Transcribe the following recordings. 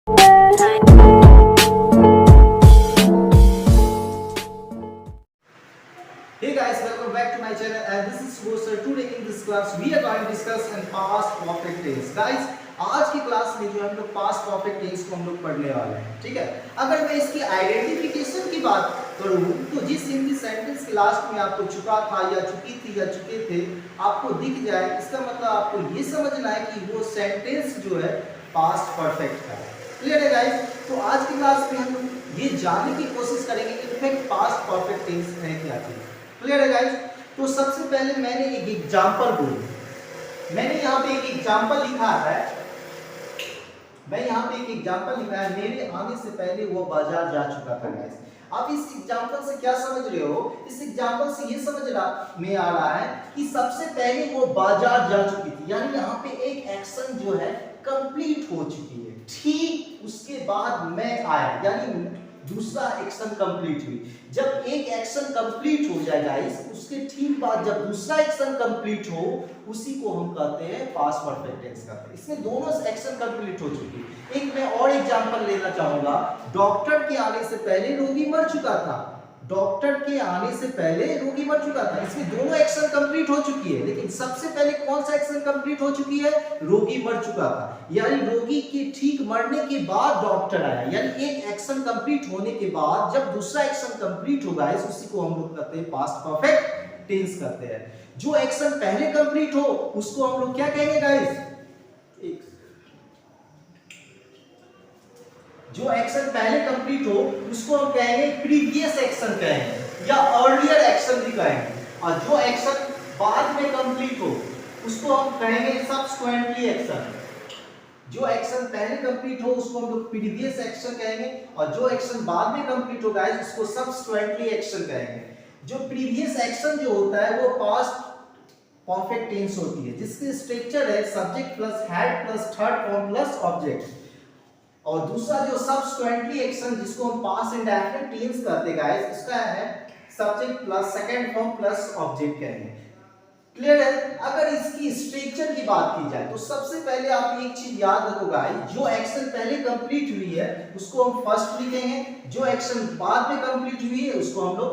Hey guys, welcome back to my channel and this is Subodh sir. Today in this class we are going to discuss in past perfect tense. Guys, आज की class में जो हम लोग past perfect tense को हम लोग पढ़ने वाले हैं, ठीक है। अगर मैं इसकी आइडेंटिफिकेशन की बात करूं तो जिस हिंदी सेंटेंस के लास्ट में आपको चुका था या चुकी थी या चुके थे आपको दिख जाए, इसका मतलब आपको ये समझना है कि वो सेंटेंस जो है पास्ट परफेक्ट का है। क्लियर है गाइस? तो आज की क्लास में हम ये जानने की कोशिश करेंगे कि इनफैक्ट पास्ट परफेक्ट टेंस है क्या चीज। क्लियर है गाइस? तो सबसे पहले मैंने एक एग्जांपल बोली, मैंने यहाँ पे एक एग्जांपल लिखा है, मैं यहाँ पे एक एग्जांपल लिखा है, मेरे आने से पहले वो बाजार जा चुका था। गाइस, आप इस एग्जांपल से क्या समझ रहे हो? इस एग्जांपल से ये समझ में आ रहा है कि सबसे पहले वो बाजार जा चुकी थी, यानी यहाँ पे एक एक्शन जो है कंप्लीट हो चुकी है, ठीक उसके बाद मैं आया, यानी दूसरा एक्शन कंप्लीट हुई। जब एक एक्शन कंप्लीट हो जाए गाइस, उसके ठीक बाद जब दूसरा एक्शन कंप्लीट हो, उसी को हम कहते हैं पास्ट परफेक्ट टेंस कहते हैं। इसमें दोनों एक्शन कंप्लीट हो चुकी है। एक मैं और एग्जांपल लेना चाहूंगा, डॉक्टर के आने से पहले रोगी मर चुका था। डॉक्टर के आने से पहले रोगी मर चुका था, इसमें दोनों एक्शन कंप्लीट हो चुकी है, लेकिन सबसे पहले कौन सा एक्शन कंप्लीट हो चुकी है? रोगी मर चुका था, यानी रोगी के ठीक मरने के बाद डॉक्टर आया, यानी एक एक्शन कंप्लीट होने के बाद जब दूसरा एक्शन कंप्लीट होगा, उसी को हम लोग कहते हैं पास्ट परफेक्ट टेंस कहते हैं। जो एक्शन पहले कंप्लीट हो उसको हम लोग क्या कहेंगे गाइस? जो एक्शन पहले कंप्लीट हो उसको हम कहेंगे प्रीवियस एक्शन कहेंगे या अर्लियर एक्शन भी कहेंगे, और जो एक्शन बाद में कंप्लीट हो उसको हम कहेंगे सब्सिक्वेंटली एक्शन। जो एक्शन पहले कंप्लीट हो उसको हम लोग प्रीवियस एक्शन कहेंगे, और जो एक्शन बाद में कंप्लीट होगा उसको सब्सिक्वेंटली एक्शन कहेंगे। जो प्रीवियस एक्शन जो होता है वो पास्ट परफेक्ट टेंस होती है, जिसकी स्ट्रक्चर है subject plus had plus third form plus object. और दूसरा जो सब्सिक्वेंटली एक्शन जिसको हम पास्ट इंडेफिनिट टेंस कहते हैं गाइस, इसका है subject plus second form plus object कहेंगे। क्लियर है? अगर इसकी स्ट्रक्चर की बात की जाए तो सबसे पहले आप एक चीज याद रखो गाइस, जो एक्शन पहले कंप्लीट हुई है उसको हम फर्स्ट लिखेंगे, जो एक्शन बाद में कंप्लीट हुई है उसको हम लोग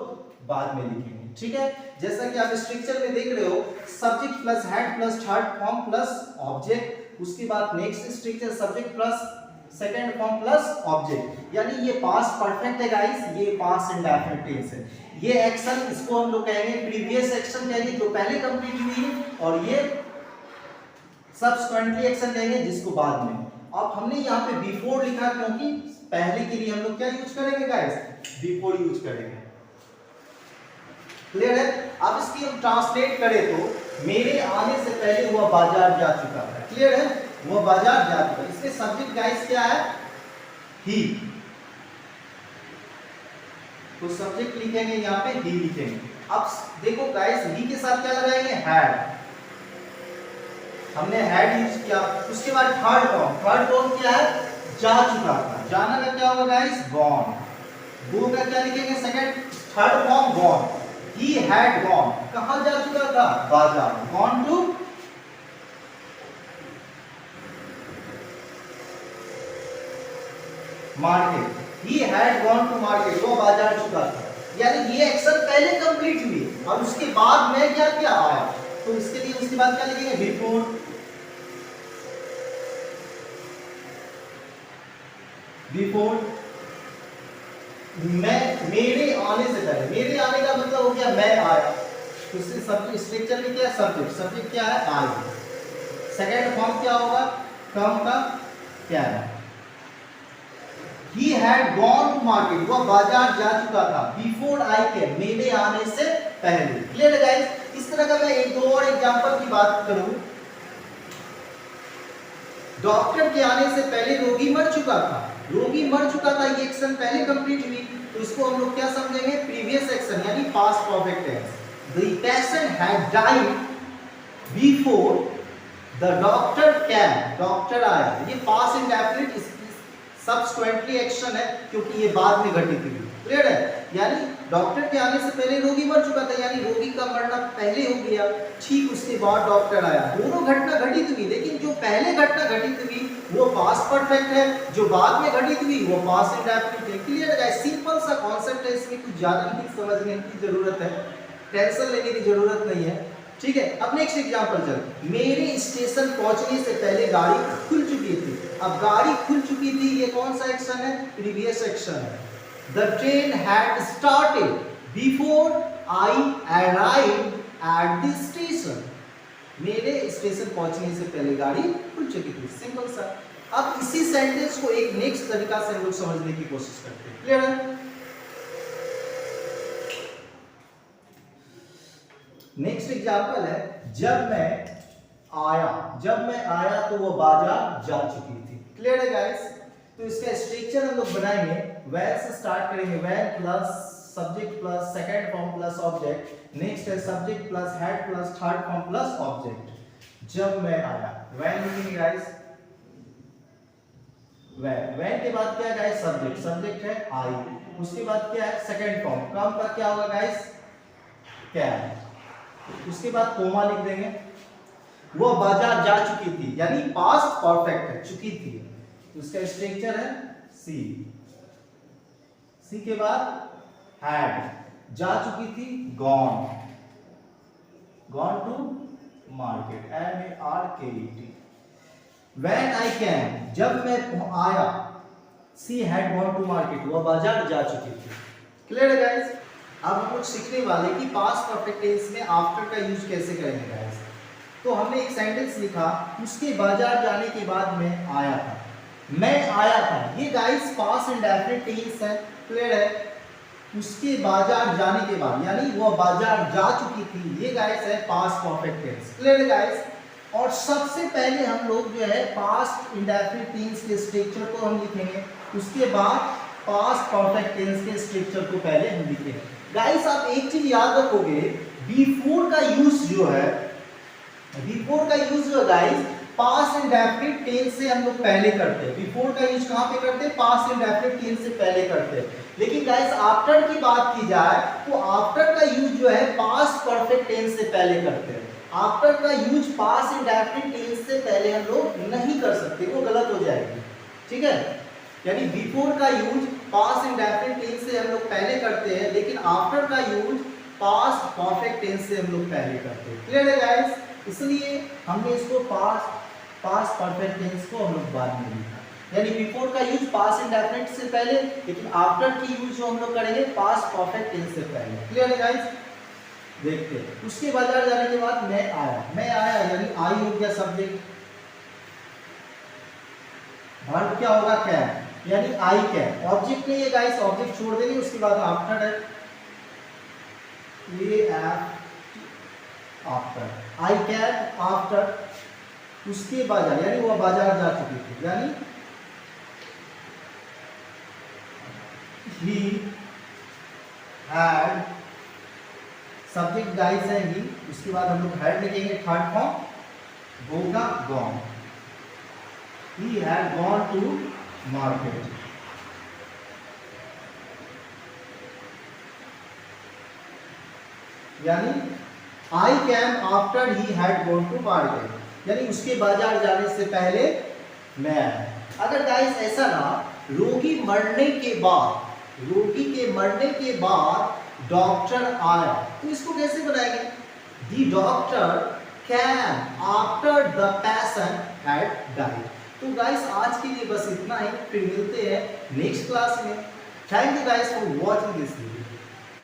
बाद में लिखेंगे। ठीक है? जैसा कि आप स्ट्रक्चर में देख रहे हो, subject plus had plus third form plus object, उसके बाद next structure subject plus second form plus object, यानी ये पास्ट परफेक्ट है गाइस, ये पास्ट इंडेफिनिट टेंस है। ये एक्शन इसको हम लोग कहेंगे प्रीवियस एक्शन कहेंगे जो पहले कंप्लीट हुई है, और ये सब्सिक्वेंटली एक्शन कहेंगे जिसको बाद में। अब हमने यहाँ पे बिफोर लिखा क्योंकि पहले के लिए हम लोग क्या यूज करेंगे गाइस? बिफोर यूज करेंगे। क्लियर है? अब इसकी हम ट्रांसलेट करें तो मेरे आने से पहले वह बाजार जा चुका है। क्लियर है? वो बाजार जा चुका है। इसके सब्जेक्ट गाइस क्या है? ही। तो सब्जेक्ट लिखेंगे यहाँ पे ही लिखेंगे। अब देखो गाइस, ही के साथ क्या लगाएंगे? हैड। हमने हैड यूज किया। उसके बाद थर्ड फॉर्म क्या है? जा चुका था। जाना का क्या होगा गाइस? गॉन। गो का क्या लिखेंगे? Second third form gone. He had gone. कहां जा चुका था? बाजार। Gone to market. He had gone to market, वो बाजार चुका था, यानी ये एक्शन पहले कंप्लीट हुई और उसके बाद मैं क्या क्या आया, तो इसके लिए उसके बाद क्या लिखेंगे? बिफोर। बिफोर मैं, मेरे आने से पहले, मेरे आने का मतलब हो गया मैं आया, तो इससे सब्जेक्ट स्ट्रक्चर में क्या है? सब्जेक्ट। सब्जेक्ट क्या है? आई। सेकंड फॉर्म क्या होगा? कम का क्या है? He had gone to market, वह बाजार जा चुका था। Before I came, मेरे आने से पहले। क्लियर है गाइस? इस तरह का मैं एक दो और एग्जांपल की बात करूं, डॉक्टर के आने से पहले रोगी मर चुका था। रोगी मर चुका था, ये एक्शन पहले कंप्लीट हुई, तो इसको हम लोग क्या समझेंगे? प्रीवियस एक्शन, यानी past perfect tense. The patient had died before the doctor came, doctor आया। ये पास्ट इंडेफिनिट सब्सिक्वेंटली एक्शन है क्योंकि ये बाद में घटित हुई। क्लियर है? यानी डॉक्टर के आने से पहले रोगी मर चुका था, यानी रोगी का मरना पहले हो गया, ठीक उसके बाद डॉक्टर आया। दोनों घटना घटित हुई, लेकिन जो पहले घटना घटित हुई वो पास्ट परफेक्ट है, जो बाद में घटित हुई वो पास्ट इंडेफिनिट है। क्लियर है? सिंपल सा कॉन्सेप्ट है, इसमें कुछ ज्यादा नहीं समझने की जरूरत है, टेंशन लेने की जरूरत नहीं है। ठीक है, अब नेक्स्ट एग्जांपल चल। मेरे स्टेशन पहुंचने से पहले गाड़ी खुल चुकी थी। अब गाड़ी खुल चुकी थी, ये कौन सा एक्शन है? प्रीवियस एक्शन है। The train had started before I arrived at the station. मेरे स्टेशन पहुंचने से पहले गाड़ी खुल चुकी थी। सिंपल सा। अब इसी सेंटेंस को एक नेक्स्ट तरीका से हम लोग समझने की कोशिश करते हैं। क्लियर है? नेक्स्ट एग्जांपल है, जब मैं आया तो वो बाजार जा चुकी थी। क्लियर है गाइस? तो इसका स्ट्रक्चर हम लोग बनाएंगे, वैन से स्टार्ट करेंगे। When plus subject plus second form plus object. Next है subject plus had plus third form plus object. जब मैं आया, वैन लिखेंगे गाइस। वैन के बाद क्या है गाइस? सब्जेक्ट है आई। उसके बाद क्या है? Second form. काम का क्या होगा गाइस? कैन। उसके बाद कोमा लिख देंगे। वो बाजार जा चुकी थी, यानी पास्ट परफेक्ट है, चुकी थी। उसका स्ट्रक्चर है सी के बाद हैड, जा चुकी थी gone to market, MARKET। When I came, जब मैं आया, she had gone to market, वह बाजार जा चुकी थी। क्लियर है गाइस? अब हम लोग सीखने वाले कि पास्ट परफेक्ट टेंस में आफ्टर का यूज कैसे करेंगे गाइस। तो हमने एक सेंटेंस लिखा, उसके बाजार जाने के बाद मैं आया था। मैं आया था, ये गाइस पास्ट इंडेफिनिट टेंस है। क्लियर है? उसके बाजार जाने के बाद, यानी वो बाजार जा चुकी थी, ये गाइस है पास्ट परफेक्ट टेंस। क्लियर है गाइस? और सबसे पहले हम लोग जो है पास्ट इंडेफिनिट टेंस के स्ट्रक्चर को हम लिखेंगे, उसके बाद पास्ट परफेक्ट टेंस के स्ट्रक्चर को पहले हम लिखेंगे। गाइस आप एक चीज याद रखोगे, बिफोर का यूज जो है गाइस पास्ट इंडेफिनिट टेंस से हम लोग पहले करते हैं। बिफोर का यूज कहां पे करते हैं? पास्ट इंडेफिनिट टेंस से पहले करते हैं। लेकिन गाइस आफ्टर की बात की जाए तो आफ्टर का यूज जो है पास्ट परफेक्ट टेंस से पहले करते हैं। आफ्टर का यूज पास्ट इंडेफिनिट टेंस से पहले हम लोग नहीं कर सकते, वो गलत हो जाएगी। ठीक है? यानी बिफोर का यूज पास्ट इंडेफिनिट टेंस से हम लोग पहले करते हैं, लेकिन आफ्टर का यूज पास्ट परफेक्ट टेंस से हम लोग पहले करते हैं। क्लियर है गाइस? इसलिए हमने इसको पास्ट परफेक्ट टेंस को हम लोग बाद में लिखा। यानी बिफोर का यूज पास्ट इंडेफिनिट से पहले, लेकिन आफ्टर की यूज जो हम लोग करेंगे पास्ट परफेक्ट टेंस से पहले। क्लियर है गाइस? देखते हैं। उसके बाजार जाने के बाद मैं आया यानी आई हो गया सब्जेक्ट। वर्ब क्या होगा? कैन, यानी आई कैन। ऑब्जेक्ट नहीं है गाइस, ऑब्जेक्ट छोड़ देंगे। उसके बाद आफ्टर है, आफ्टर, आई कैन आफ्टर। उसके बाजार, यानी वह बाजार जा चुकी थी, यानी he had, सब्जेक्ट गाइस है ही। उसके बाद हम लोग हैड लिखेंगे, थर्ड फॉर्म होगा gone. he had gone to market। यानी I came after he had gone to market, यानी उसके बाजार जाने से पहले मैं आया। अगर गाइस ऐसा ना, रोगी के मरने के बाद डॉक्टर आया, तो इसको कैसे बनाएंगे? The doctor came after the patient had died। तो गाइस आज के लिए बस इतना ही, फिर मिलते हैं नेक्स्ट क्लास में। Thank you guys for watching this video.